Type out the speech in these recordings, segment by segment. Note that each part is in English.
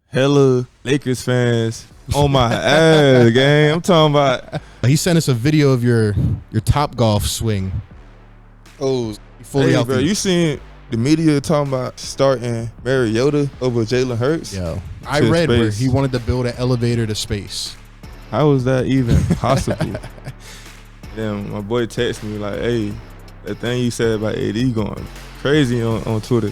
hella Lakers fans on my ass, gang. I'm talking about. He sent us a video of your top golf swing. Oh, fully out bro, there. you seen the media talking about starting Mariota over Jalen Hurts? Yo, I read where he wanted to build an elevator to space. How is that even possible? Then my boy texted me like, hey, that thing you said about AD going crazy on Twitter.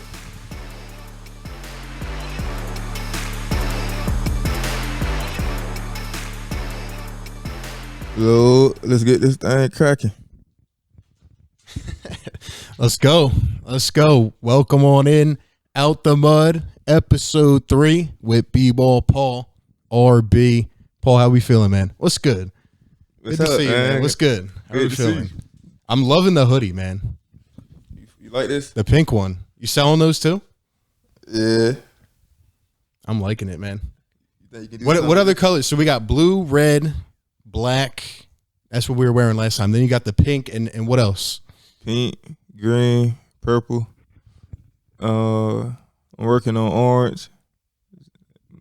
So let's get this thing cracking. Let's go. Welcome on in. Out the Mud, episode 3 with B-Ball Paul, RB. Paul, how we feeling, man? What's good? What's good up, to see you, man? What's good? How Good you to feeling? see you. I'm loving the hoodie, man. You like this? The pink one. You selling those too? Yeah. I'm liking it, man. You think you can do What something? other colors? So we got blue, red, black. That's what we were wearing last time. Then you got the pink and what else? Pink, green, purple. I'm working on orange.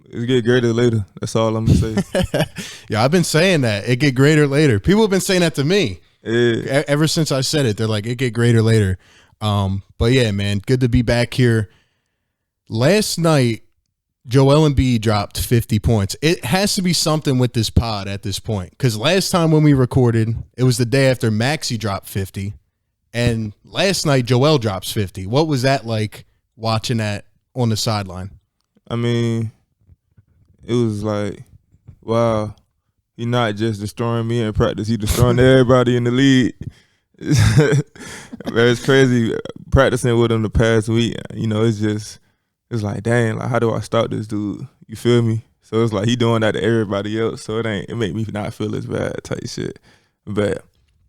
It's get greater later. That's all I'm gonna say. Yeah, I've been saying that. It get greater later. People have been saying that to me. Yeah. Ever since I said it, they're like, it get greater later. But yeah, man, good to be back here. Last night, Joel Embiid dropped 50 points. It has to be something with this pod at this point, because last time when we recorded, it was the day after Maxey dropped 50, and last night Joel drops 50. What was that like watching that on the sideline? I mean, it was like, wow, he's not just destroying me in practice, he's destroying everybody in the league. It's crazy practicing with him the past week. You know, it's like, dang, like how do I stop this dude? You feel me? So it's like he doing that to everybody else. So it make me not feel as bad type shit. But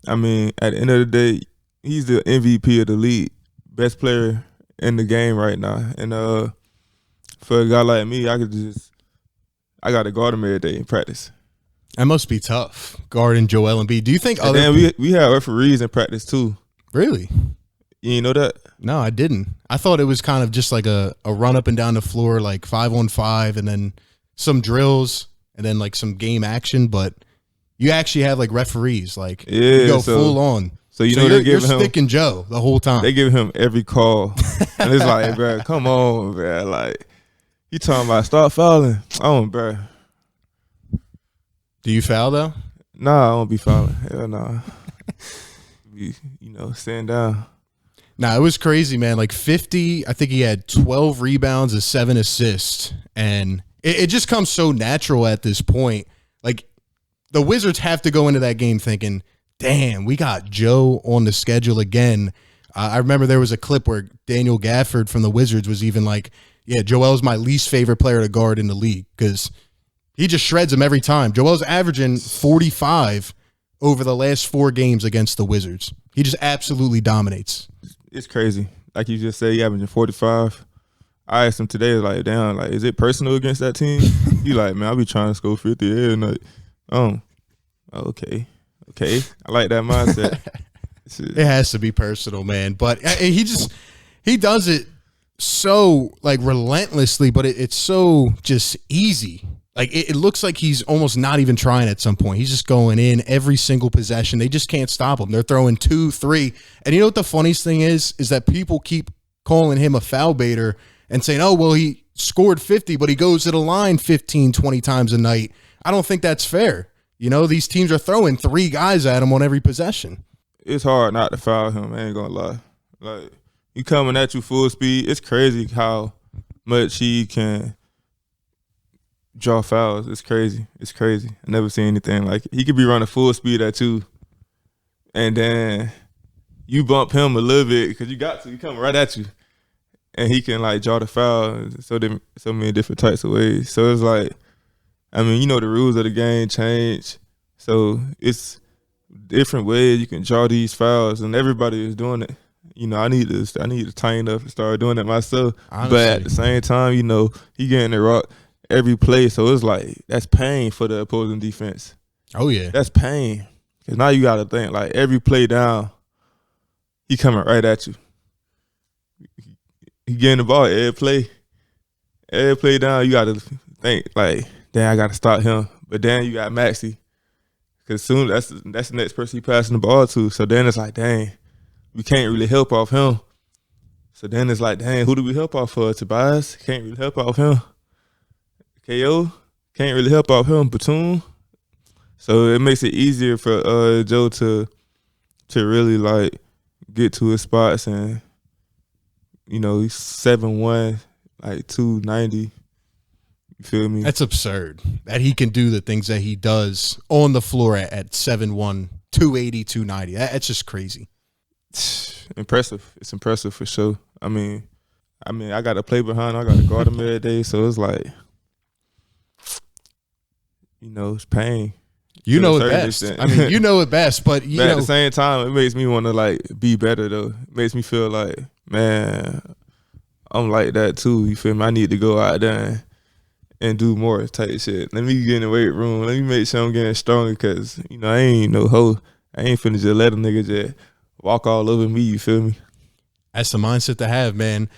I mean, at the end of the day, he's the MVP of the league, best player in the game right now. And for a guy like me, I got to guard him every day in practice. That must be tough, guarding Joel Embiid. Do you think And other then we have referees in practice too. Really? You ain't know that? No, I didn't. I thought it was kind of just like a run up and down the floor, like 5-on-5, and then some drills, and then like some game action. But you actually have like referees, like you go full on. So you know you're sticking Joe the whole time. They give him every call, and it's like, bro, come on, bro. Like you talking about start fouling? Oh, bro. Do you foul though? Nah, I won't be fouling. Hell nah. Stand down. Nah, it was crazy, man. Like 50, I think he had 12 rebounds and 7 assists. And it just comes so natural at this point. Like the Wizards have to go into that game thinking, damn, we got Joe on the schedule again. I remember there was a clip where Daniel Gafford from the Wizards was even like, yeah, Joel's my least favorite player to guard in the league because he just shreds him every time. Joel's averaging 45 over the last 4 games against the Wizards. He just absolutely dominates. It's crazy. Like you just said, he averaging 45. I asked him today, like, damn, like, is it personal against that team? He like, man, I be trying to score 50 every night. Okay. I like that mindset. It has to be personal, man. But he does it so like relentlessly, but it's so just easy. Like it looks like he's almost not even trying at some point. He's just going in every single possession. They just can't stop him. They're throwing 2, 3. And you know what the funniest thing is that people keep calling him a foul baiter and saying, oh, well, he scored 50, but he goes to the line 15, 20 times a night. I don't think that's fair. You know, these teams are throwing 3 guys at him on every possession. It's hard not to foul him, I ain't gonna lie. Like, he coming at you full speed. It's crazy how much he can draw fouls. It's crazy. I never seen anything like it. He could be running full speed at you, and then you bump him a little bit because you got to. He coming right at you, and he can like draw the foul so many different types of ways. So it's like, I mean, you know, the rules of the game change, so it's different ways you can draw these fouls, and everybody is doing it. You know, I need to tighten up and start doing it myself. Honestly. But at the same time, you know, he getting the rock every play, so it's like that's pain for the opposing defense. Oh yeah, that's pain because now you got to think like every play down, he coming right at you. He getting the ball every play down. You got to think like, damn, I got to stop him. But then you got Maxey, because soon that's the next person he passing the ball to. So then it's like, dang, we can't really help off him. So then it's like, dang, who do we help off for? Tobias can't really help off him. KO can't really help off him. Batum. So it makes it easier for Joe to really like get to his spots, and he's 7'1", like 290. You feel me? That's absurd that he can do the things that he does on the floor at 7'1", 280, 290. That's just crazy. Impressive. It's impressive for sure. I mean, I got to play behind him. I got to guard him every day. So it's like, it's pain. You know it best. I mean, you know it best, but at the same time, it makes me want to like be better though. It makes me feel like, man, I'm like that too. You feel me? I need to go out there and do more type shit. Let me get in the weight room. Let me make sure I'm getting stronger, because I ain't no hoe. I ain't finna just let a nigga just walk all over me. You feel me? That's the mindset to have, man.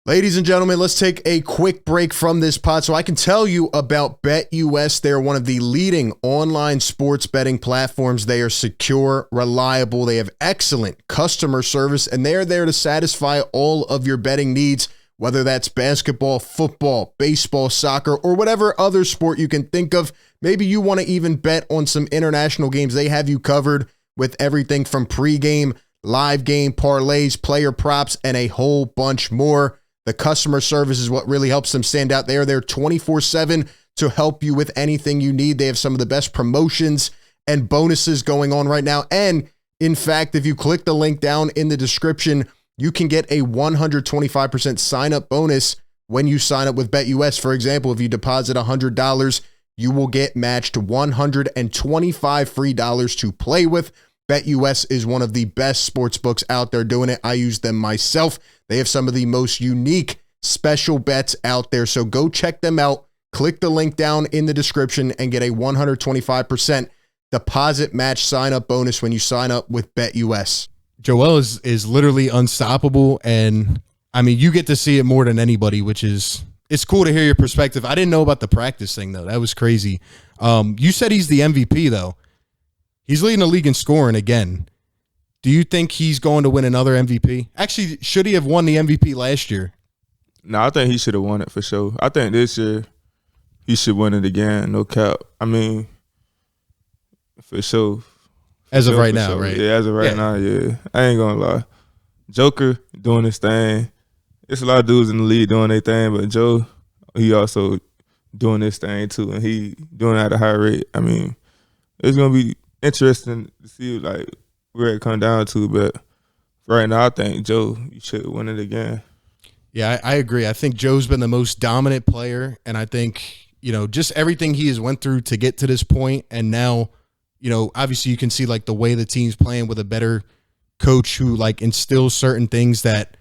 Ladies and gentlemen, let's take a quick break from this pod so I can tell you about BetUS. They're one of the leading online sports betting platforms. They are secure, reliable. They have excellent customer service, and they're there to satisfy all of your betting needs, whether that's basketball, football, baseball, soccer, or whatever other sport you can think of. Maybe you want to even bet on some international games. They have you covered with everything from pregame, live game, parlays, player props, and a whole bunch more. The customer service is what really helps them stand out. They are there 24/7 to help you with anything you need. They have some of the best promotions and bonuses going on right now. And in fact, if you click the link down in the description, you can get a 125% sign-up bonus when you sign up with BetUS. For example, if you deposit $100, you will get matched $125 free dollars to play with. BetUS is one of the best sports books out there doing it. I use them myself. They have some of the most unique special bets out there. So go check them out. Click the link down in the description and get a 125% deposit match sign-up bonus when you sign up with BetUS. Joel is literally unstoppable. And I mean, you get to see it more than anybody, which is, it's cool to hear your perspective. I didn't know about the practice thing though. That was crazy. You said he's the MVP though. He's leading the league in scoring again. Do you think he's going to win another MVP? Actually, should he have won the MVP last year? No, I think he should have won it for sure. I think this year he should win it again, no cap. I mean, for sure. As of right now, right? Yeah, as of right now, yeah. I ain't gonna lie. Joker doing his thing. There's a lot of dudes in the league doing their thing, but Joe, he also doing his thing too, and he doing it at a high rate. I mean, it's gonna be interesting to see like where it come down to, but right now I think Joe, you should win it again. Yeah, I agree. I think Joe's been the most dominant player, and I think just everything he has went through to get to this point, and now obviously you can see like the way the team's playing with a better coach who like instills certain things that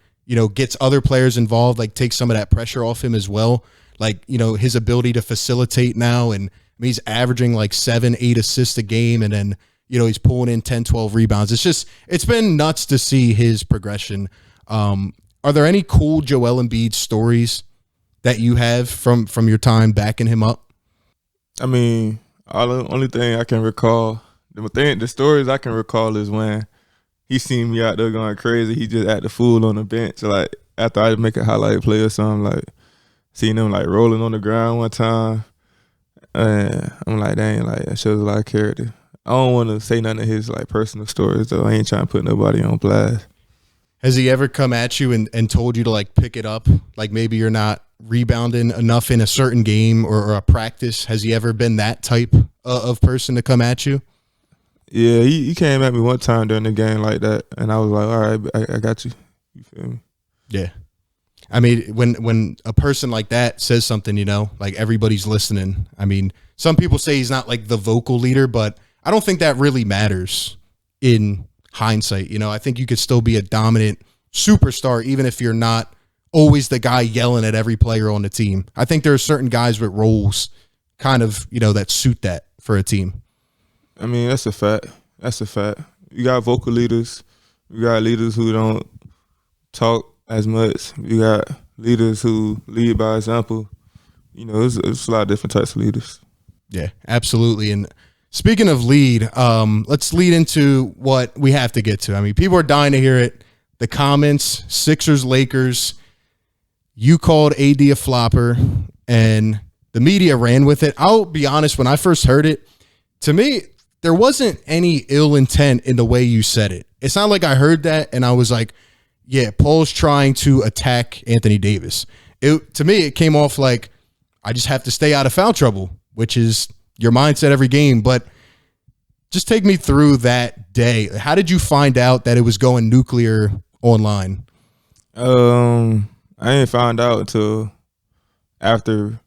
gets other players involved, like takes some of that pressure off him as well. Like his ability to facilitate now, and he's averaging like 7-8 assists a game, and then he's pulling in 10-12 rebounds. It's been nuts to see his progression. Are there any cool Joel Embiid stories that you have from your time backing him up? I mean, the only thing I can recall, the stories I can recall is when he seen me out there going crazy. He just acted the fool on the bench, like after I make a highlight play or something, like seeing him like rolling on the ground one time. And I'm like, dang, like that shows a lot of character. I don't want to say none of his like personal stories though. I ain't trying to put nobody on blast. Has he ever come at you and told you to like pick it up? Like maybe you're not rebounding enough in a certain game or a practice. Has he ever been that type of person to come at you? Yeah, he came at me one time during the game like that, and I was like, all right, I got you. You feel me? Yeah. I mean, when a person like that says something, like everybody's listening. I mean, some people say he's not like the vocal leader, but I don't think that really matters in hindsight. I think you could still be a dominant superstar even if you're not always the guy yelling at every player on the team. I think there are certain guys with roles kind of, that suit that for a team. I mean, that's a fact. That's a fact. You got vocal leaders. You got leaders who don't talk as much. You got leaders who lead by example. it's a lot of different types of leaders. Yeah, absolutely. And speaking of lead, let's lead into what we have to get to. I mean, people are dying to hear it. The comments, Sixers, Lakers, you called AD a flopper, and the media ran with it. I'll be honest, when I first heard it, to me, there wasn't any ill intent in the way you said it. It's not like I heard that and I was like, yeah, Paul's trying to attack Anthony Davis. To me, it came off like, I just have to stay out of foul trouble, which is your mindset every game. But just take me through that day. How did you find out that it was going nuclear online? I didn't find out until after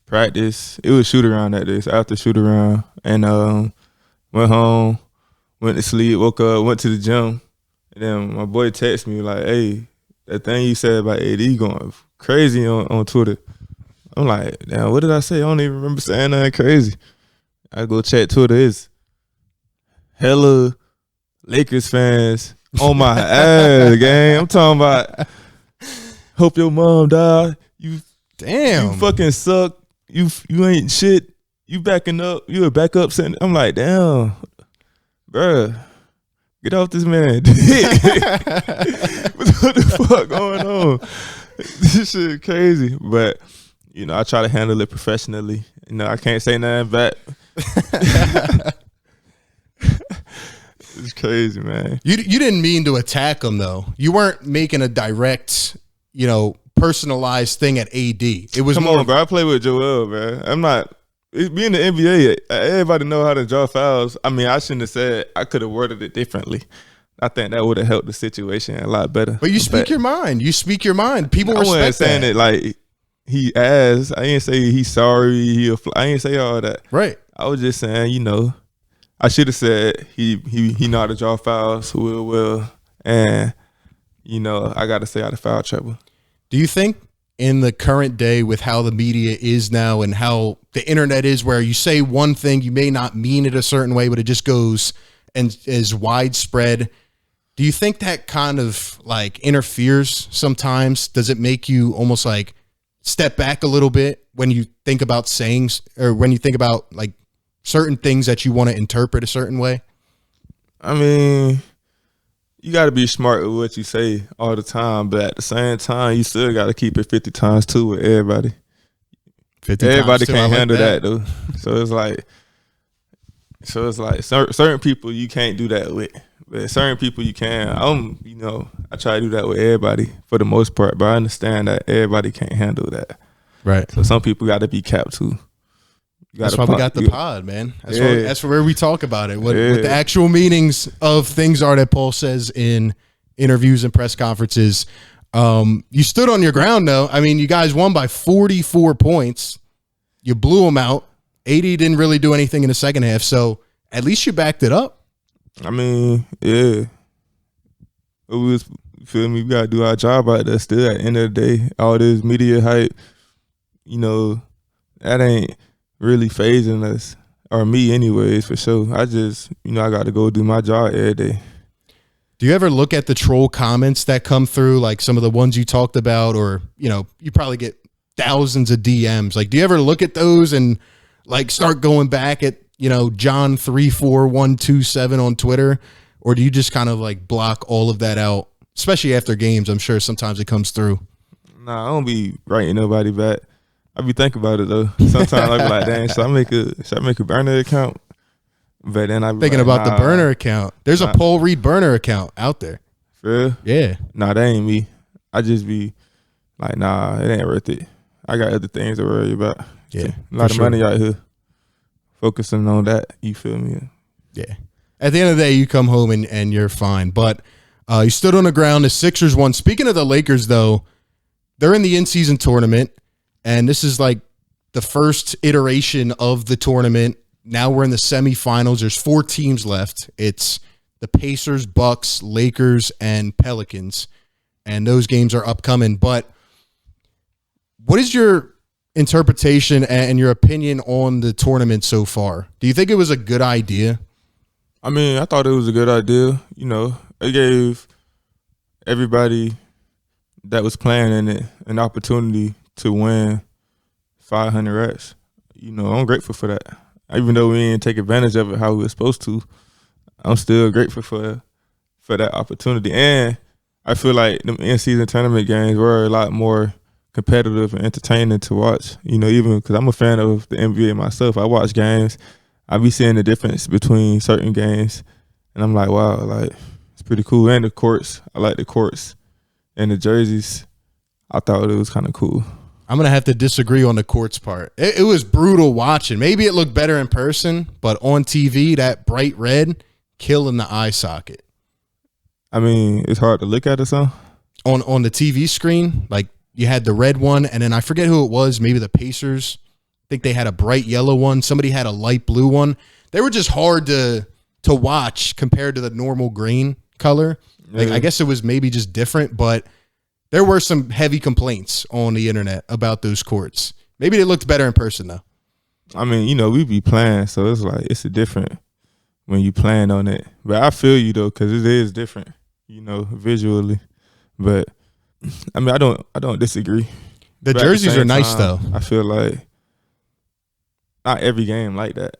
practice. It was shoot around that day. So after shoot around, and went home, went to sleep, woke up, went to the gym, and then my boy texted me like, "Hey, that thing you said about AD going crazy on Twitter." I'm like, damn, what did I say? I don't even remember saying nothing crazy. I go check Twitter. It's hella Lakers fans on my ass, gang. I'm talking about, hope your mom die. You fucking suck. You ain't shit. You backing up. You a backup center. I'm like, damn, bruh, get off this man. What the fuck going on? This shit crazy. But I try to handle it professionally. I can't say nothing back. It's crazy, man. You didn't mean to attack him, though. You weren't making a direct, personalized thing at AD. It was Come on, bro. I play with Joel, man. I'm not. Being the NBA, everybody know how to draw fouls. I mean, I shouldn't have said. I could have worded it differently. I think that would have helped the situation a lot better. But you speak your mind. You speak your mind. People respect that. I wasn't saying it like he asked. I didn't say he's sorry. I didn't say all that. Right. I was just saying, I should have said he know how to draw fouls. Will. And, I got to stay out of foul trouble. Do you think in the current day with how the media is now and how the internet is, where you say one thing, you may not mean it a certain way, but it just goes and is widespread, do you think that kind of like interferes sometimes? Does it make you almost like step back a little bit when you think about sayings, or when you think about like certain things that you want to interpret a certain way? I mean, you got to be smart with what you say all the time, but at the same time, you still got to keep it 50 times 2 with everybody. 50 everybody times 2, can't like handle that though. So it's like certain people you can't do that with, but certain people you can. I try to do that with everybody for the most part, but I understand that everybody can't handle that. Right. So some people got to be capped too. That's why we got the pod, man. That's where we talk about it. What the actual meanings of things are that Paul says in interviews and press conferences. You stood on your ground, though. I mean, you guys won by 44 points. You blew them out. AD didn't really do anything in the second half, so at least you backed it up. I mean, yeah. You feel me? We got to do our job out there still at the end of the day. All this media hype, that ain't really phasing us, or me anyways, for sure. I just, I got to go do my job every day. Do you ever look at the troll comments that come through, like some of the ones you talked about, or, you probably get thousands of DMs. Like, do you ever look at those and like start going back at, John 34127 on Twitter? Or do you just kind of like block all of that out, especially after games? I'm sure sometimes it comes through. Nah, I don't be writing nobody back. I be thinking about it though. Sometimes I be like, dang, should I make a burner account? But then I be thinking like, about the burner account. There's a Paul Reed burner account out there. For real? Yeah. Nah, that ain't me. I just be like, nah, it ain't worth it. I got other things to worry about. Yeah. A lot of money out here. Focusing on that. You feel me? Yeah. At the end of the day, you come home and you're fine. But you stood on the ground. The Sixers won. Speaking of the Lakers, though, they're in the in-season tournament. And this is like the first iteration of the tournament. Now we're in the semifinals. There's 4 teams left. It's the Pacers, Bucks, Lakers, and Pelicans. And those games are upcoming. But what is your interpretation and your opinion on the tournament so far? Do you think it was a good idea? I mean, I thought it was a good idea. It gave everybody that was playing in it an opportunity to win 500 reps. You know, I'm grateful for that. Even though we didn't take advantage of it how we were supposed to, I'm still grateful for that opportunity. And I feel like the in-season tournament games were a lot more competitive and entertaining to watch. You know, even because I'm a fan of the NBA myself. I watch games. I be seeing the difference between certain games, and I'm like, wow, like it's pretty cool. And the courts, I like the courts and the jerseys. I thought it was kind of cool. I'm going to have to disagree on the courts part. It was brutal watching. Maybe it looked better in person, but on TV, that bright red, killing the eye socket. I mean, it's hard to look at or something. On the TV screen, like you had the red one, and then I forget who it was, maybe the Pacers. I think they had a bright yellow one. Somebody had a light blue one. They were just hard to watch compared to the normal green color. Like, I guess it was maybe just different, but there were some heavy complaints on the internet about those courts. Maybe they looked better in person, though. I mean, you know, we be playing, so it's like it's a different when you playing on it. But I feel you though, because it is different, you know, visually. But I mean, I don't disagree. The jerseys are nice though. I feel like not every game like that.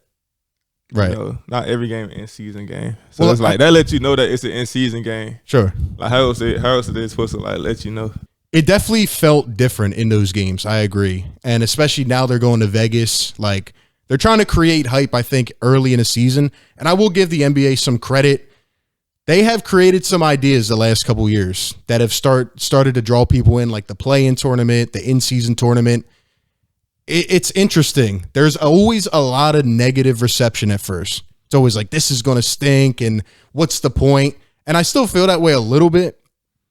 Right. You know, not every game in season game. So it's like that lets you know that it's an in season game. Sure. Like how else are they supposed to like let you know? It definitely felt different in those games. I agree. And especially now they're going to Vegas. Like they're trying to create hype, I think, early in the season. And I will give the NBA some credit. They have created some ideas the last couple of years that have started to draw people in, like the play-in tournament, the in-season tournament. It's interesting. There's always a lot of negative reception at first. It's always like, this is going to stink, and what's the point? And I still feel that way a little bit,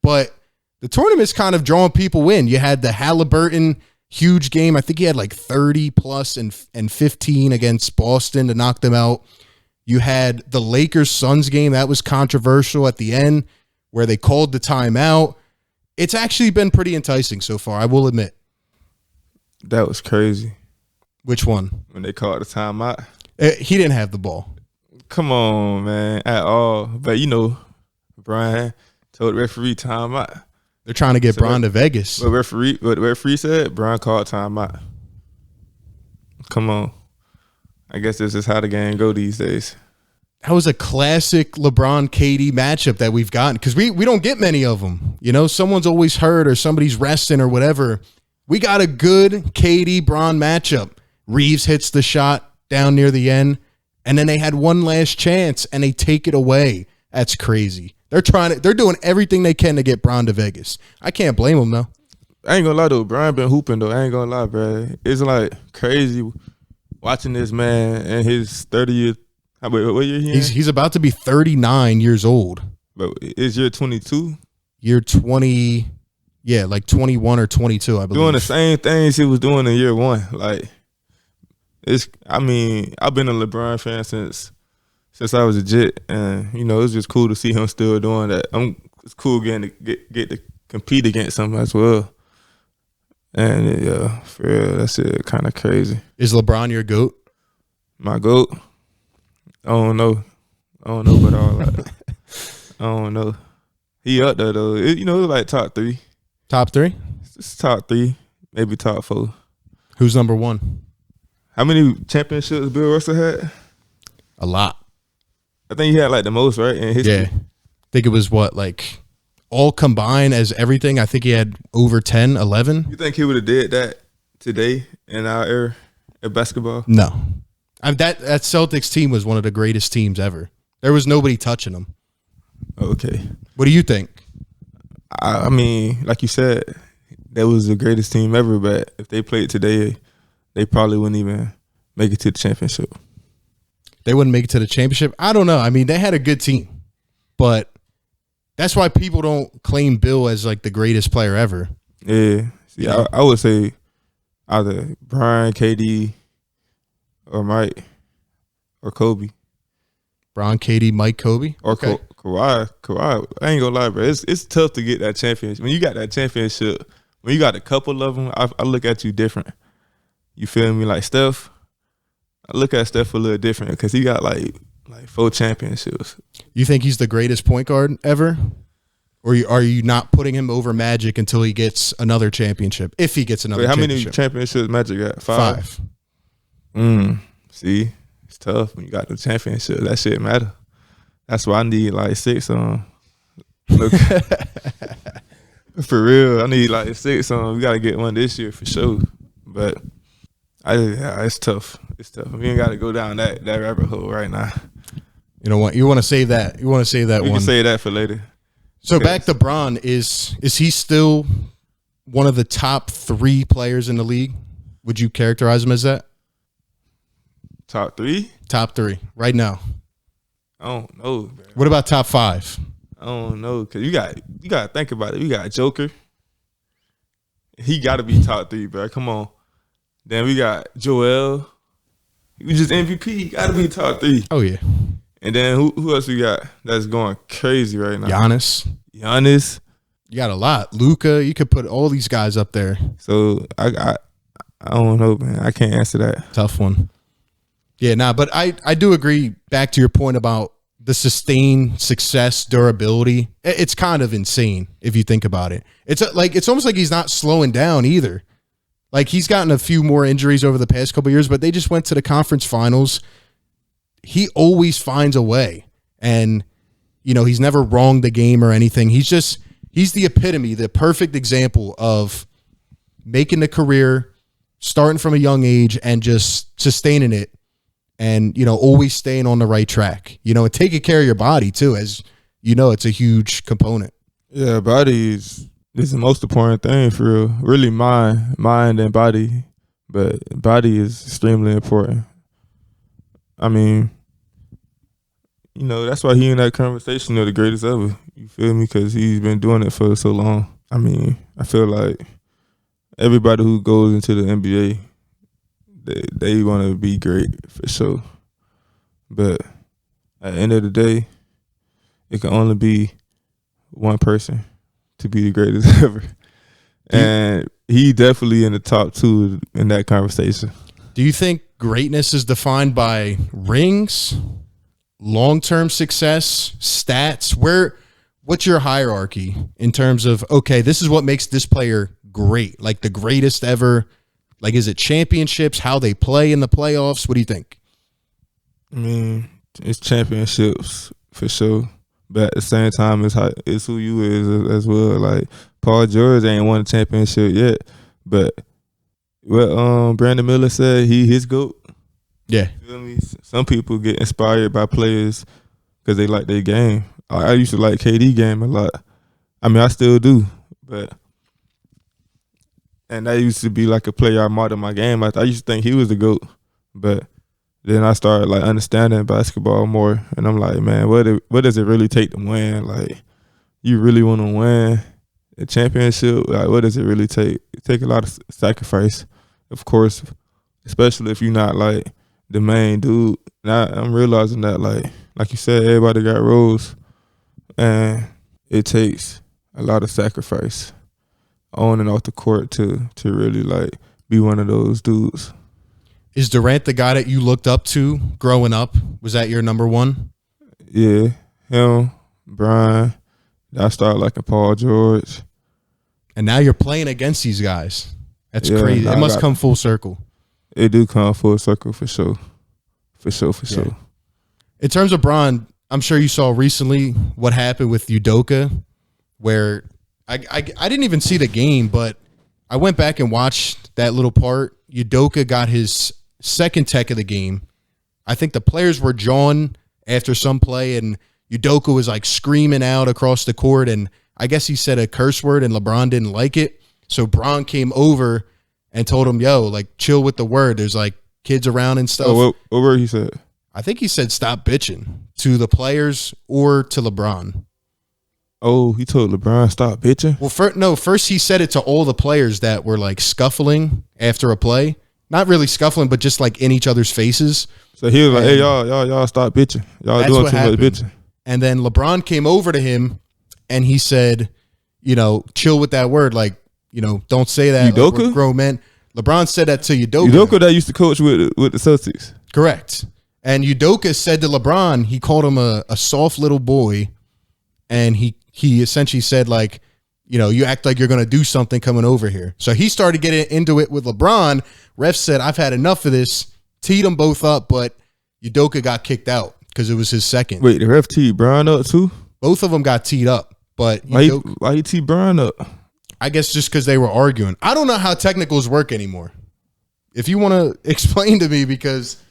but the tournament's kind of drawing people in. You had the Halliburton huge game. I think he had like 30 plus and 15 against Boston to knock them out. You had the Lakers-Suns game. That was controversial at the end where they called the timeout. It's actually been pretty enticing so far, I will admit. That was crazy. Which one? When they called the timeout. He didn't have the ball. Come on, man, at all. But, you know, Brian told the referee timeout. They're trying to get Brian to Vegas. What the referee said, Brian called timeout. Come on. I guess this is how the game go these days. That was a classic LeBron KD matchup that we've gotten because we don't get many of them. You know, someone's always hurt or somebody's resting or whatever. We got a good KD-Bron matchup. Reeves hits the shot down near the end, and then they had one last chance, and they take it away. That's crazy. They're doing everything they can to get Bron to Vegas. I can't blame them, though. I ain't gonna lie, though. Brian been hooping, though. I ain't gonna lie, bro. It's, like, crazy watching this man in his 30th. What year he in? He's about to be 39 years old. But is year 22? Year 20... Yeah, like 21 or 22, I believe. Doing the same things he was doing in year one. Like, I've been a LeBron fan since I was a Jet, and you know, it's just cool to see him still doing that. It's cool getting to get to compete against him as well. And yeah, for real, that's it. Kind of crazy. Is LeBron your GOAT? My GOAT? I don't know about all that. I don't know. He up there though. You know, it's like top 3. Top 3? It's top 3, maybe top 4. Who's number 1? How many championships Bill Russell had? A lot. I think he had like the most, right, in history. Yeah. I think it was what, like all combined as everything. I think he had over 10, 11. You think he would have did that today in our era of basketball? No. That Celtics team was one of the greatest teams ever. There was nobody touching them. Okay. What do you think? I mean, like you said, that was the greatest team ever, but if they played today, they probably wouldn't even make it to the championship. They wouldn't make it to the championship? I don't know. I mean, they had a good team, but that's why people don't claim Bill as like the greatest player ever. Yeah. See, I would say either Brian, KD, or Mike, or Kobe. Bron, KD, Mike, Kobe? Or okay. Kawhi. I ain't gonna lie, bro. It's tough to get that championship. When you got that championship, when you got a couple of them, I look at you different. You feel me? Like Steph, I look at Steph a little different because he got like 4 championships. You think he's the greatest point guard ever? Or are you not putting him over Magic until he gets another championship? If he gets another championship. How many championships Magic got? 5? See, it's tough when you got the championship. That shit matter. That's why I need like 6 on. Look, for real, I need like 6 on. We got to get one this year for sure. But it's tough. It's tough. We ain't got to go down that rabbit hole right now. You know what? You want to save that. You want to save that we one. We can save that for later. So back to Bron, is he still one of the top 3 players in the league? Would you characterize him as that? Top 3? Top 3 right now. I don't know, bro. What about top 5? I don't know, because you got to think about it. We got Joker. He got to be top 3, bro. Come on. Then we got Joel. He was just MVP. He got to be top 3. Oh, yeah. And then who else we got that's going crazy right now? Giannis. You got a lot. Luka. You could put all these guys up there. So I don't know, man. I can't answer that. Tough one. Yeah, but I do agree, back to your point about the sustained success, durability. It's kind of insane if you think about it. It's almost like he's not slowing down either. Like, he's gotten a few more injuries over the past couple of years, but they just went to the conference finals. He always finds a way, and he's never wronged the game or anything. He's the epitome, the perfect example of making a career, starting from a young age, and just sustaining it, and always staying on the right track. And taking care of your body too, as it's a huge component. Yeah, body is the most important thing for real. Really, mind and body, but body is extremely important. I mean, that's why he in that conversation of the greatest ever. You feel me? Because he's been doing it for so long. I mean, I feel like everybody who goes into the NBA, they want to be great for sure. But at the end of the day, it can only be one person to be the greatest ever. And he definitely in the top 2 in that conversation. Do you think greatness is defined by rings, long-term success, stats? What's your hierarchy in terms of, okay, this is what makes this player great, like the greatest ever? Like, is it championships, how they play in the playoffs? What do you think? I mean, it's championships for sure. But at the same time, it's who you is as well. Like, Paul George ain't won a championship yet, but what Brandon Miller said, his GOAT. Yeah. You feel me? Some people get inspired by players because they like their game. I used to like KD game a lot. I mean, I still do, and that used to be like a player I modeled my game. I used to think he was the GOAT, but then I started like understanding basketball more, and I'm like, man, what does it really take to win? Like, you really want to win a championship? Like, what does it really take? It takes a lot of sacrifice, of course, especially if you're not like the main dude. And I'm realizing that, like you said, everybody got roles, and it takes a lot of sacrifice on and off the court to really like be one of those dudes. Is Durant the guy that you looked up to growing up? Was that your number 1? Yeah, him, Brian. I started liking Paul George. And now you're playing against these guys. That's crazy. It must come full circle. It do come full circle for sure. For sure. In terms of Bron, I'm sure you saw recently what happened with Udoka, where I didn't even see the game, but I went back and watched that little part. Udoka got his second tech of the game. I think the players were drawn after some play, and Udoka was like screaming out across the court, and I guess he said a curse word, and LeBron didn't like it. So Bron came over and told him, yo, like, chill with the word. There's like kids around and stuff. Oh, what word he said? I think he said stop bitching to the players or to LeBron. Oh, he told LeBron stop bitching? Well, first he said it to all the players that were like scuffling after a play. Not really scuffling, but just like in each other's faces. So he was like, hey, y'all stop bitching. Y'all doing too much bitching. And then LeBron came over to him and he said, chill with that word. Like, don't say that. Udoka? Like, grown men. LeBron said that to Udoka. Udoka that used to coach with the Celtics. Correct. And Udoka said to LeBron, he called him a soft little boy, and he he essentially said, like, you know, you act like you're going to do something coming over here. So he started getting into it with LeBron. Ref said, I've had enough of this. Teed them both up, but Udoka got kicked out because it was his second. Wait, the ref teed Brown up too? Both of them got teed up. But why you tee Brown up? I guess just because they were arguing. I don't know how technicals work anymore. If you want to explain to me, because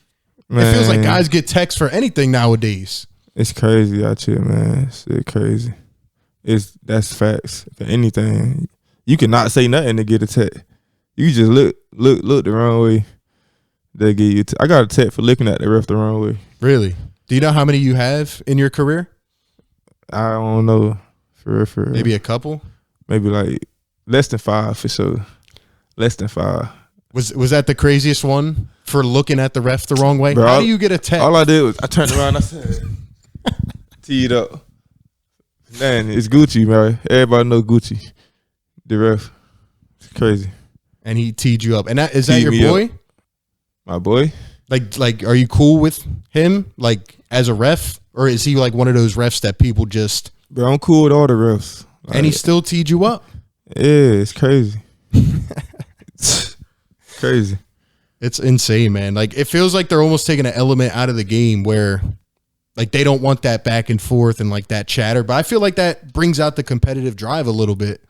it feels like guys get texts for anything nowadays. It's crazy out here, man. It's crazy. That's facts. For anything, you cannot say nothing to get a text. You just look the wrong way. They give you. I got a text for looking at the ref the wrong way. Really? Do you know how many you have in your career? I don't know. For real. Maybe a couple. Maybe like less than 5 for sure. Less than 5. Was that the craziest one for looking at the ref the wrong way? Bro, how do you get a text? All I did was I turned around and I said, teed up. Man, it's Gucci, man. Everybody know Gucci. The ref. It's crazy. And he teed you up. And is that your boy? Up. My boy? Like, are you cool with him, like, as a ref? Or is he like one of those refs that people just... Bro, I'm cool with all the refs. Like, and he still teed you up? Yeah, it's crazy. It's crazy. It's insane, man. Like, it feels like they're almost taking an element out of the game where, like, they don't want that back and forth and, like, that chatter. But I feel like that brings out the competitive drive a little bit.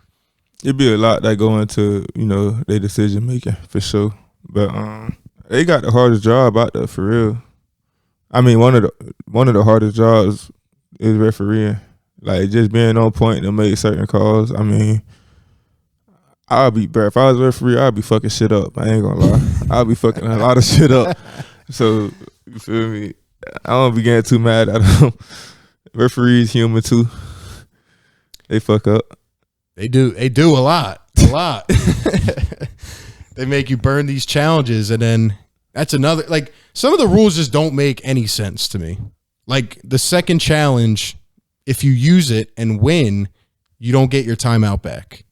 It'd be a lot that go into, you know, their decision making for sure. But they got the hardest job out there for real. I mean, one of the hardest jobs is refereeing. Like, just being on point to make certain calls. I mean, if I was a referee, I'd be fucking shit up. I ain't gonna lie. I'd be fucking a lot of shit up. So, you feel me? I don't be getting too mad at them. Referees human too. They fuck up. They do a lot. A lot. They make you burn these challenges, and then that's another, like, some of the rules just don't make any sense to me. Like, the second challenge, if you use it and win, you don't get your timeout back.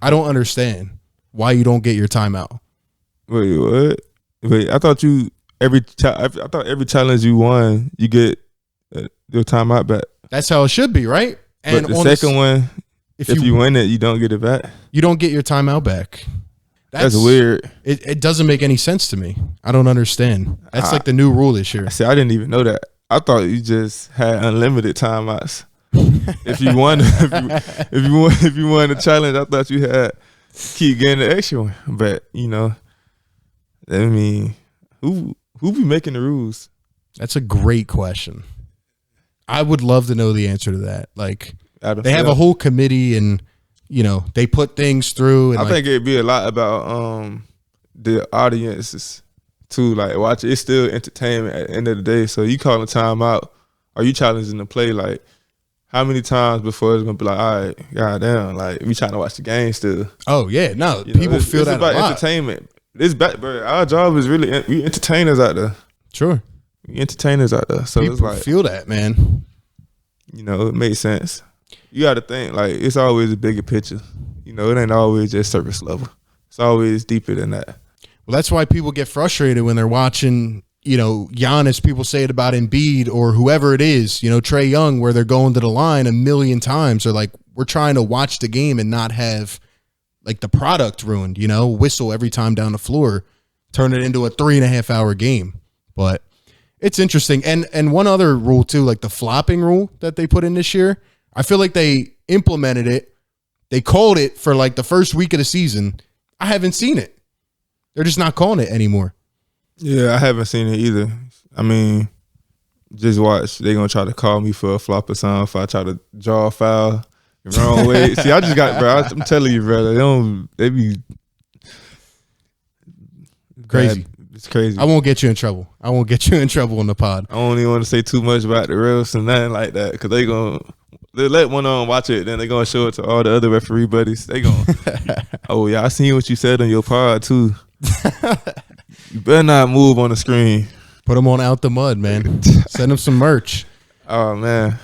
I don't understand why you don't get your timeout. Wait, what? Wait, I thought every challenge you won, you get your timeout back. That's how it should be, right? And but the second one, if you win it, you don't get it back. You don't get your timeout back. That's weird. It doesn't make any sense to me. I don't understand. That's like the new rule this year. See, I didn't even know that. I thought you just had unlimited timeouts. If you won the challenge, I thought you had keep getting the extra one. But you know, I mean, who be making the rules? That's a great question. I would love to know the answer to that. Like, they have a whole committee, and you know, they put things through. And I think it'd be a lot about the audiences too. Like, watch it. It's still entertainment at the end of the day. So you calling time out, or you challenging the play? Like, how many times before it's gonna be like, all right, goddamn, like we trying to watch the game still? Oh yeah, no, people feel that about a lot. Entertainment. It's back, bro. Our job is really we entertainers out there. Sure, we entertainers out there. So people it's like, feel that, man. You know, it makes sense. You got to think, like, it's always a bigger picture. You know, it ain't always just surface level. It's always deeper than that. Well, that's why people get frustrated when they're watching, you know, Giannis. People say it about Embiid or whoever it is, you know, Trae Young, where they're going to the line a million times. They're like, we're trying to watch the game and not have, like, the product ruined, you know, whistle every time down the floor, turn it into a 3.5 hour game. But it's interesting. And one other rule, too, like the flopping rule that they put in this year, I feel like they implemented it. They called it for like the first week of the season. I haven't seen it. They're just not calling it anymore. Yeah, I haven't seen it either. I mean, just watch. They're going to try to call me for a flop or something if I try to draw a foul the wrong way. See, I just got, bro, I'm telling you, bro, they be crazy. Bad. It's crazy. I won't get you in trouble. I won't get you in trouble on the pod. I don't even want to say too much about the refs and nothing like that, because they let one on watch it, then they're going to show it to all the other referee buddies. They going, oh, yeah, I seen what you said on your pod, too. You better not move on the screen. Put them on Out the Mud, man. Send them some merch. Oh, man.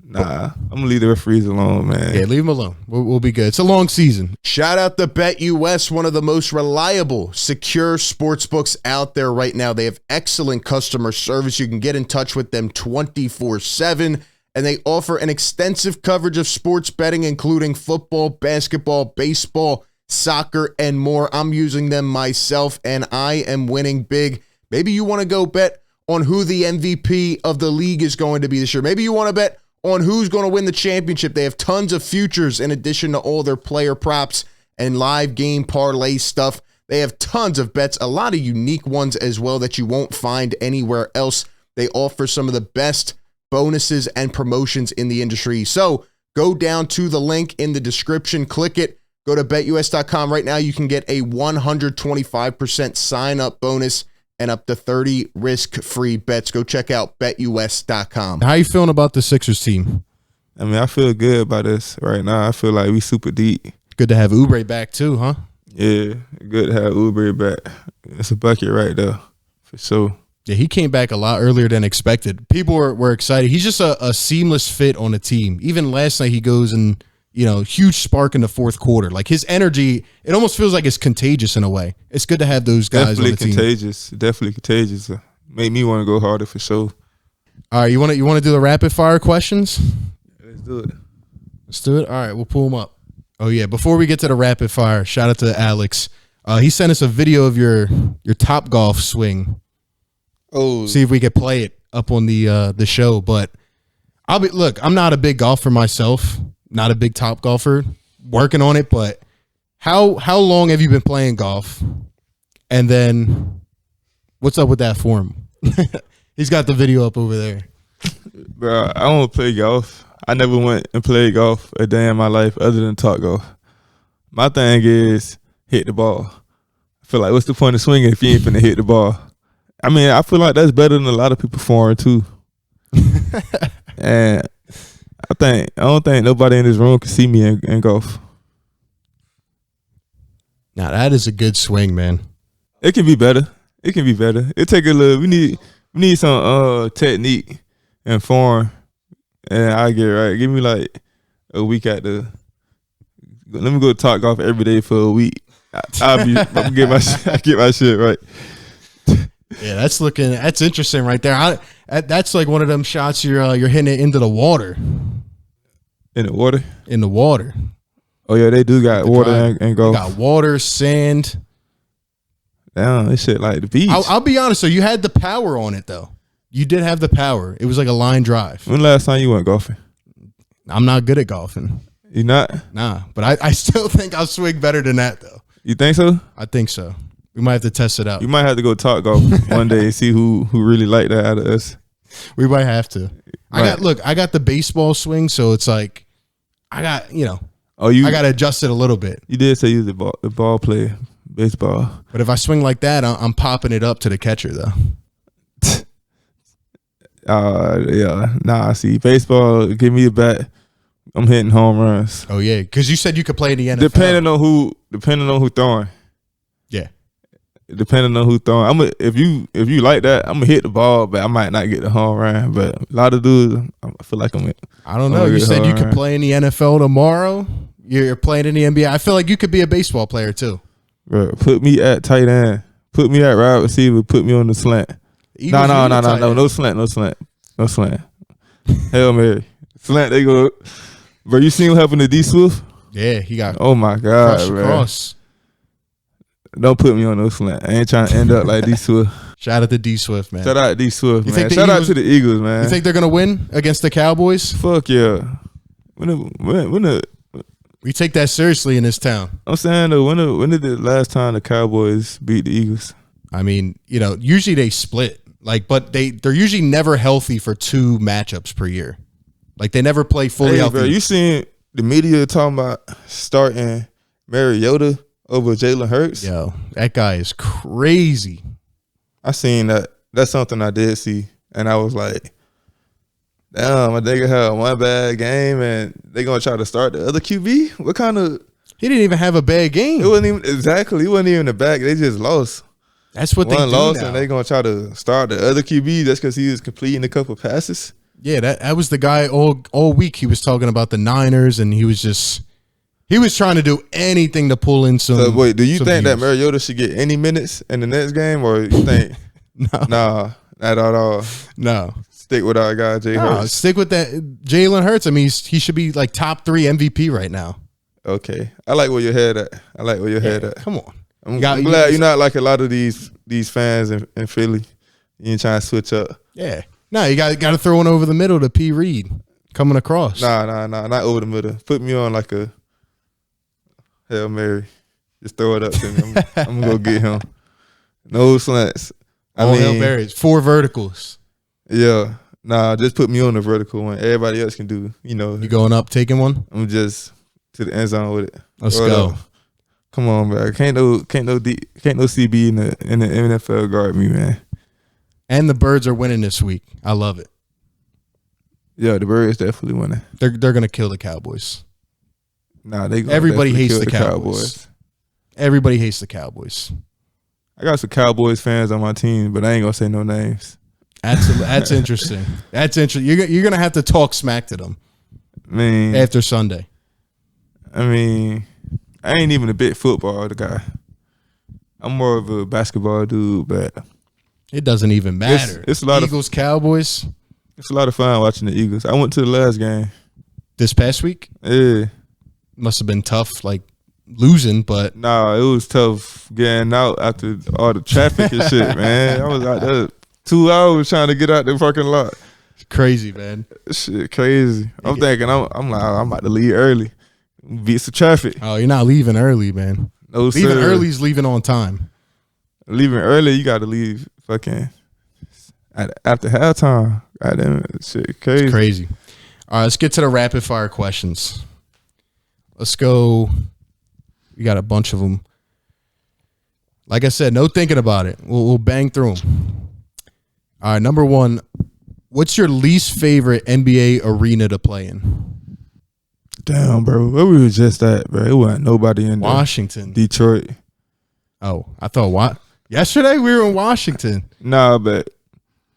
Nah, I'm going to leave the referees alone, man. Yeah, leave them alone. We'll be good. It's a long season. Shout out to BetUS, one of the most reliable, secure sportsbooks out there right now. They have excellent customer service. You can get in touch with them 24/7. and they offer an extensive coverage of sports betting, including football, basketball, baseball, soccer, and more. I'm using them myself, and I am winning big. Maybe you want to go bet on who the MVP of the league is going to be this year. Maybe you want to bet on who's going to win the championship. They have tons of futures in addition to all their player props and live game parlay stuff. They have tons of bets, a lot of unique ones as well that you won't find anywhere else. They offer some of the best bonuses and promotions in the industry. So go down to the link in the description, click it, go to BetUS.com right now. You can get a 125% sign-up bonus and up to 30 risk-free bets. Go check out BetUS.com. How you feeling about the Sixers team? I mean, I feel good about this right now. I feel like we super deep. Good to have Oubre back too, huh? Yeah, good to have Oubre back. It's a bucket right there, for sure. Yeah, he came back a lot earlier than expected. People were excited. He's just a seamless fit on the team. Even last night, he goes and, huge spark in the fourth quarter. Like his energy, it almost feels like it's contagious in a way. It's good to have those guys on the team. Definitely contagious. Made me want to go harder for sure. All right, you want to do the rapid fire questions? Let's do it. Let's do it. All right, we'll pull them up. Oh yeah, before we get to the rapid fire, shout out to Alex. He sent us a video of your top golf swing. Oh, see if we could play it up on the show. But I'm not a big golfer myself, not a big top golfer, working on it. But how long have you been playing golf? And then what's up with that form? He's got the video up over there. Bro, I don't play golf. I never went and played golf a day in my life other than top golf. My thing is hit the ball. I feel like what's the point of swinging if you ain't finna hit the ball? I mean, I feel like that's better than a lot of people form too. And I don't think nobody in this room can see me in golf. Now that is a good swing, man. It can be better. It take a little. We need some technique and form. And I get it right. Give me like a week let me go talk golf every day for a week. I'm get my shit right. Yeah, that's interesting right there. That's like one of them shots you're hitting it into the water. In the water? In the water. Oh yeah, they do got water and golf. They got water, sand. Damn, this shit like the beach. I'll be honest though, you had the power on it though. You did have the power. It was like a line drive. When last time you went golfing? I'm not good at golfing. You not? Nah, but I still think I'll swing better than that though. You think so? I think so. We might have to test it out. You might have to go talk golf one day and see who really like that out of us. We might have to. Right. I got the baseball swing, so it's like I got, I got to adjust it a little bit. You did say you was the ball player, baseball. But if I swing like that, I'm popping it up to the catcher though. Yeah. Nah, see, baseball, give me a bat. I'm hitting home runs. Oh yeah, because you said you could play in the NFL. Depending on who throwing. Yeah. Depending on who throwing. If you like that, I'm gonna hit the ball, but I might not get the home run. But a lot of dudes, I feel like I don't know. You said you could play in the NFL tomorrow. You're playing in the NBA. I feel like you could be a baseball player too. Bro, put me at tight end. Put me at wide receiver. Put me on the slant. No. No slant. Hail Mary. Slant, they go. Bro, you seen what happened to D Swift? Yeah, he got. Oh my God, bro. Cross. Don't put me on no slant. I ain't trying to end up like D Swift. Shout out to D Swift, man. Shout out to D Swift, man. Shout out to the Eagles, man. You think they're gonna win against the Cowboys? Fuck yeah. We take that seriously in this town. I'm saying though, when did the last time the Cowboys beat the Eagles? I mean, usually they split. But they're usually never healthy for 2 matchups per year. Like they never play fully healthy. Bro, you seen the media talking about starting Mariota over Jalen Hurts? Yo, that guy is crazy. I seen that. That's something I did see, and I was like, damn, my nigga had one bad game, and they gonna try to start the other QB. What kind of? He didn't even have a bad game. It wasn't even exactly. He wasn't even the back. They just lost. That's what they do lost, now. And they gonna try to start the other QB. That's because he was completing a couple passes. Yeah, that was the guy all week. He was talking about the Niners, and he was trying to do anything to pull in some. So wait, do you think views. that Mariota should get any minutes in the next game, or you think No, nah, not at all? No, stick with our guy Jay Hurts. Stick with that Jalen Hurts. I mean, he should be like top 3 MVP right now. Okay, I like where your head at. Come on. I'm glad you're not like a lot of these fans in Philly. You ain't trying to switch up. Yeah. No, you got to throw one over the middle to P. Reed coming across. Nah, not over the middle. Put me on like a Hail Mary. Just throw it up to me. I'm gonna go get him. No slants. Hail Marys. 4 verticals. Yeah. Nah, just put me on the vertical one. Everybody else can do. You going up, taking one? I'm just to the end zone with it. Let's go. Come on, man. Can't no CB in the NFL guard me, man. And the Birds are winning this week. I love it. Yeah, the Birds definitely winning. They're gonna kill the Cowboys. Nah, everybody hates the Cowboys. Everybody hates the Cowboys. I got some Cowboys fans on my team, but I ain't gonna say no names. That's interesting. That's interesting. You're gonna have to talk smack to them. After Sunday. I ain't even a big football guy. I'm more of a basketball dude, but it doesn't even matter. It's a lot Eagles, Cowboys. It's a lot of fun watching the Eagles. I went to the last game. This past week? Yeah. Must have been tough, like losing, but nah, it was tough getting out after all the traffic and shit, man. I was out there 2 hours trying to get out the parking lot. It's crazy, man. Shit, crazy. I'm thinking I'm like, I'm about to leave early. Beat some traffic. Oh, you're not leaving early, man. No, leaving early is leaving on time. Leaving early, you got to leave fucking after halftime. Goddamn, shit, crazy. It's crazy. All right, let's get to the rapid fire questions. Let's go. We got a bunch of them. Like I said, no thinking about it. We'll bang through them. All right, number 1. What's your least favorite NBA arena to play in? Damn, bro. Where we was just at, bro? It wasn't nobody in Washington. Detroit. Oh, I thought what? Yesterday we were in Washington. Nah, but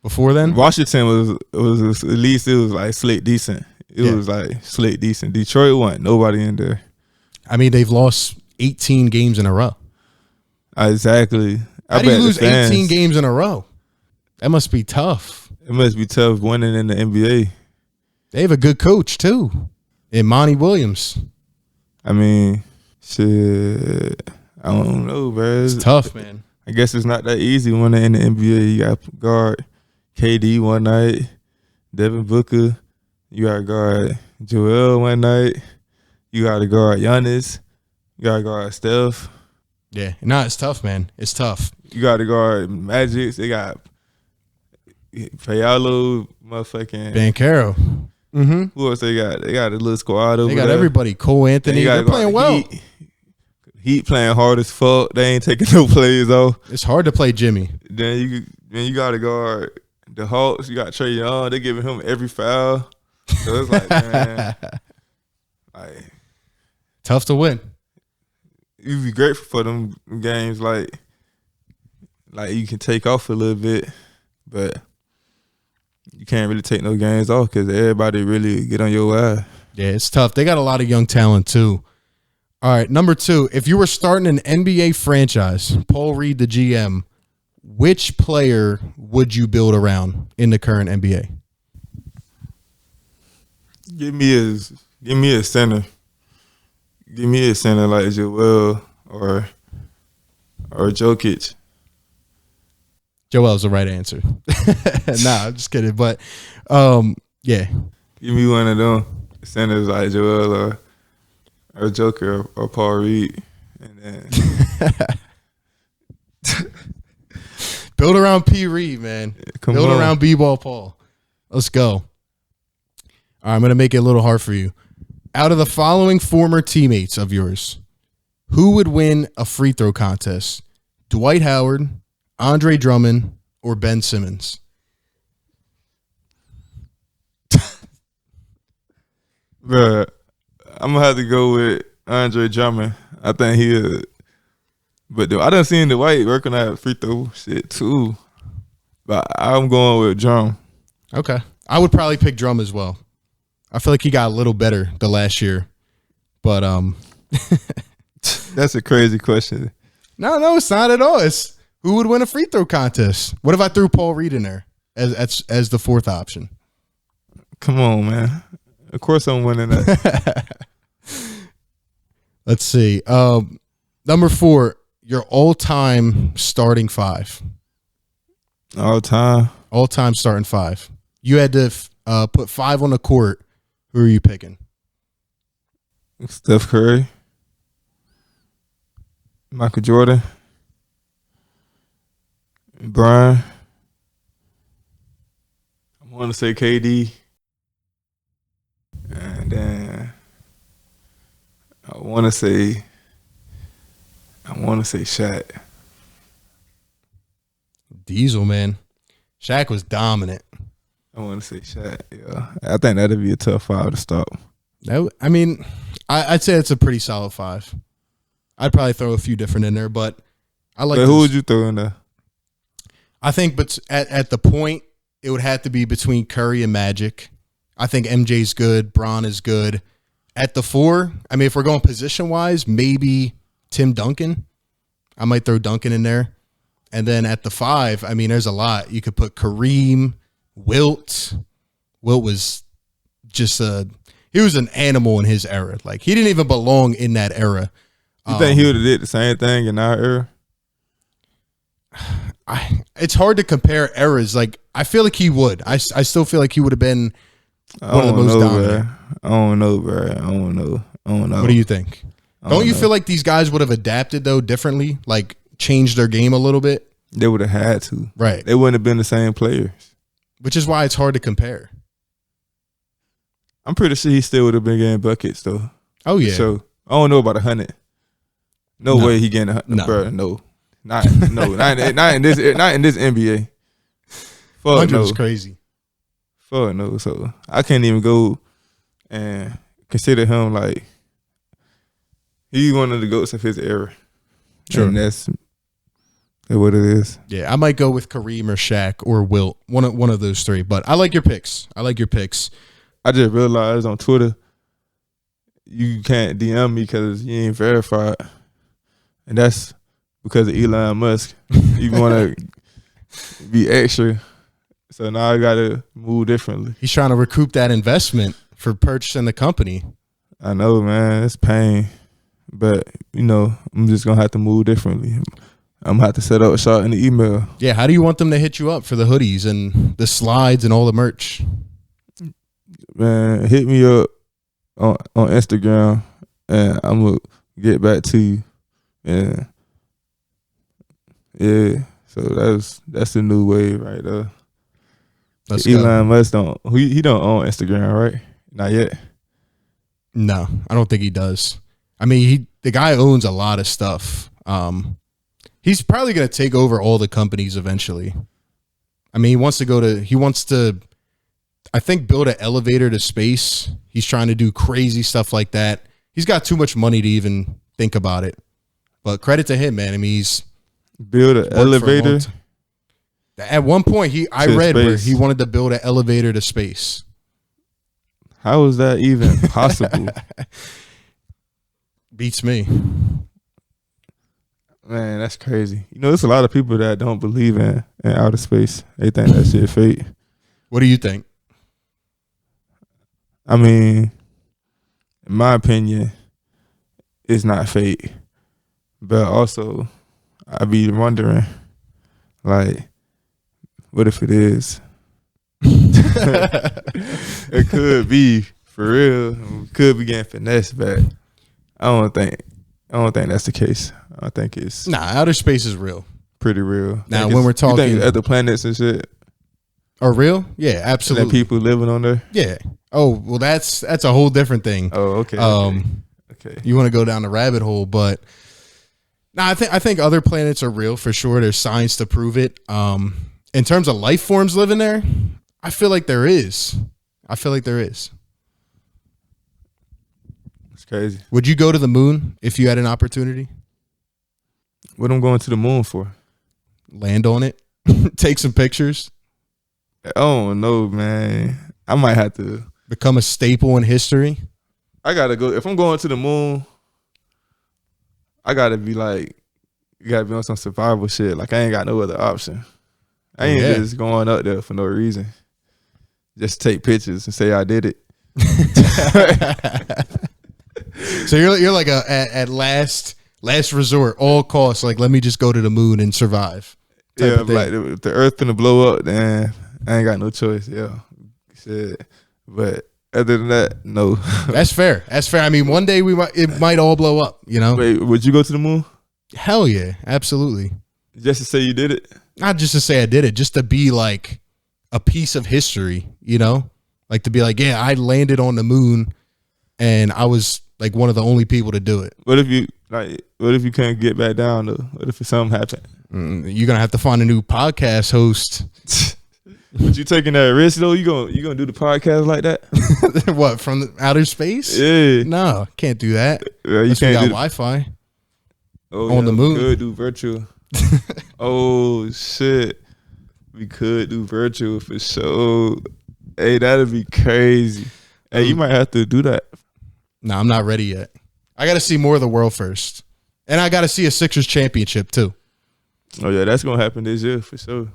before then? Washington was at least it was like slick decent. It was like slick decent. Detroit wasn't nobody in there. I mean, they've lost 18 games in a row. Exactly. How do you lose 18 games in a row? That must be tough. It must be tough winning in the NBA. They have a good coach, too. And Monty Williams. I mean, shit. I don't know, bro. It's tough, man. I guess it's not that easy winning in the NBA. You got to guard KD one night, Devin Booker. You got to guard Joel one night. You got to guard Giannis. You got to guard Steph. Yeah. No, it's tough, man. It's tough. You got to guard Magic. They got Paolo, motherfucking Banchero. Mm-hmm. Who else they got? They got a little squad over there. They got everybody. Cole Anthony. They're playing well. Heat playing hard as fuck. They ain't taking no plays off. It's hard to play Jimmy. Then you got to guard the Hawks. You got Trae Young. They giving him every foul. So it's like, man, like tough to win. You'd be grateful for them games. Like you can take off a little bit, but you can't really take no games off because everybody really get on your ass. Yeah, it's tough. They got a lot of young talent too. All right, number 2. If you were starting an NBA franchise, Paul Reed, the GM, which player would you build around in the current NBA? Give me a center. Give me a center like Joel or Jokic. Joel's the right answer. Nah, I'm just kidding. But yeah. Give me one of them centers like Joel or Joker or Paul Reed. And then build around P. Reed, man. Build around B-Ball Paul. Let's go. All right, I'm going to make it a little hard for you. Out of the following former teammates of yours, who would win a free throw contest? Dwight Howard, Andre Drummond, or Ben Simmons? Bruh, I'm going to have to go with Andre Drummond. I think he is. But I done seen Dwight working that free throw shit too. But I'm going with Drum. Okay. I would probably pick Drum as well. I feel like he got a little better the last year. But that's a crazy question. No, it's not at all. It's who would win a free throw contest. What if I threw Paul Reed in there? as the fourth option. Come on, man. Of course I'm winning that. Let's see. Number 4, your all-time starting 5. All time. All-time starting 5. You had to put 5 on the court. Who are you picking? Steph Curry. Michael Jordan. Brian. I want to say KD. And then I want to say Shaq. Diesel, man. Shaq was dominant. I want to say Shaq. Yeah, I think that'd be a tough 5 to stop. I mean, I'd say it's a pretty solid 5. I'd probably throw a few different in there, but I like. But who would you throw in there? I think, but at the point, it would have to be between Curry and Magic. I think MJ's good. Bron is good. At the 4, I mean, if we're going position wise, maybe Tim Duncan. I might throw Duncan in there. And then at the 5, I mean, there's a lot. You could put Kareem, Wilt. Wilt was just he was an animal in his era. Like, he didn't even belong in that era. You think he would have did the same thing in our era? It's hard to compare eras. Like, I feel like he would. I still feel like he would have been one of the most dominant. I don't know, bro. I don't know. What do you think? Don't you feel like these guys would have adapted, though, differently? Like, changed their game a little bit? They would have had to. Right. They wouldn't have been the same players. Which is why it's hard to compare. I'm pretty sure he still would have been getting buckets, though. Oh, yeah. So, I don't know about 100. No way he getting 100. No. Bro, no. Not in this NBA. Fuck 100 no. is crazy. Fuck no. So I can't even go and consider him like he's one of the GOATs of his era. Sure. And that's what it is. Yeah, I might go with Kareem or Shaq or Wilt. One of those 3. But I like your picks. I just realized on Twitter you can't DM me because you ain't verified. And that's because of Elon Musk. You want to be extra. So now I got to move differently. He's trying to recoup that investment for purchasing the company. I know, man. It's pain. But, I'm just going to have to move differently. I'm going to have to set up a shot in the email. Yeah, how do you want them to hit you up for the hoodies and the slides and all the merch? Man, hit me up on Instagram, and I'm going to get back to you. And yeah, so that's the new wave right there. Elon Musk don't own Instagram, right? Not yet. No, I don't think he does. I mean, the guy owns a lot of stuff. He's probably going to take over all the companies eventually. I mean, he wants to, I think, build an elevator to space. He's trying to do crazy stuff like that. He's got too much money to even think about it. But credit to him, man. I mean, he's build an elevator. At one point, I read where he wanted to build an elevator to space. How is that even possible? Beats me. Man, that's crazy. There's a lot of people that don't believe in outer space. They think that shit fake. What do you think? I mean, in my opinion, it's not fake. But also, I be wondering, like, what if it is? It could be for real. Could be getting finessed, but I don't think that's the case. I think it's outer space is real, pretty real. Now, when we're talking, you think other planets and shit are real, yeah, absolutely. And people living on there, yeah. Oh well, that's a whole different thing. Oh, okay. Okay. You want to go down the rabbit hole, but no, I think other planets are real for sure. There's science to prove it. In terms of life forms living there, I feel like there is. It's crazy. Would you go to the moon if you had an opportunity? What I'm going to the moon for? Land on it, take some pictures. I don't know, man. I might have to become a staple in history. I gotta go. If I'm going to the moon, I gotta be like, you gotta be on some survival shit. Like, I ain't got no other option. I ain't just going up there for no reason. Just take pictures and say I did it. So you're like at last resort, all costs. Like, let me just go to the moon and survive. Yeah, like if the Earth finna blow up, then I ain't got no choice. Yeah, shit. But other than that, no. That's fair. I mean, one day it might all blow up. You know. Wait, would you go to the moon? Hell yeah, absolutely. Just to say you did it? Not just to say I did it, just to be like a piece of history. You know, like to be like, yeah, I landed on the moon, and I was like one of the only people to do it. What if you can't get back down though? What if something happened? You're gonna have to find a new podcast host. But you taking that risk though? You gonna do the podcast like that? What, from outer space? Yeah. No, can't do that. You can't got do Wi-Fi on the moon. We could do virtual. Oh shit, we could do virtual for sure. Hey, that'd be crazy. Hey, you might have to do that. No, I'm not ready yet. I got to see more of the world first, and I got to see a Sixers championship too. Oh yeah, that's gonna happen this year for sure.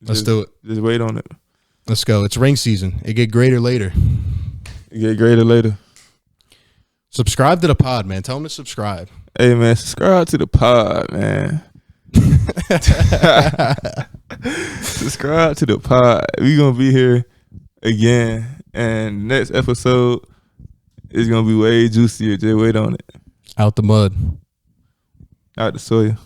Let's do it. Just wait on it. Let's go. It's ring season. It get greater later. Subscribe to the pod, man. Tell them to subscribe. Hey man, subscribe to the pod, man. Subscribe to the pod. We gonna be here again, and next episode is gonna be way juicier. Just wait on it. Out the mud. Out the soil.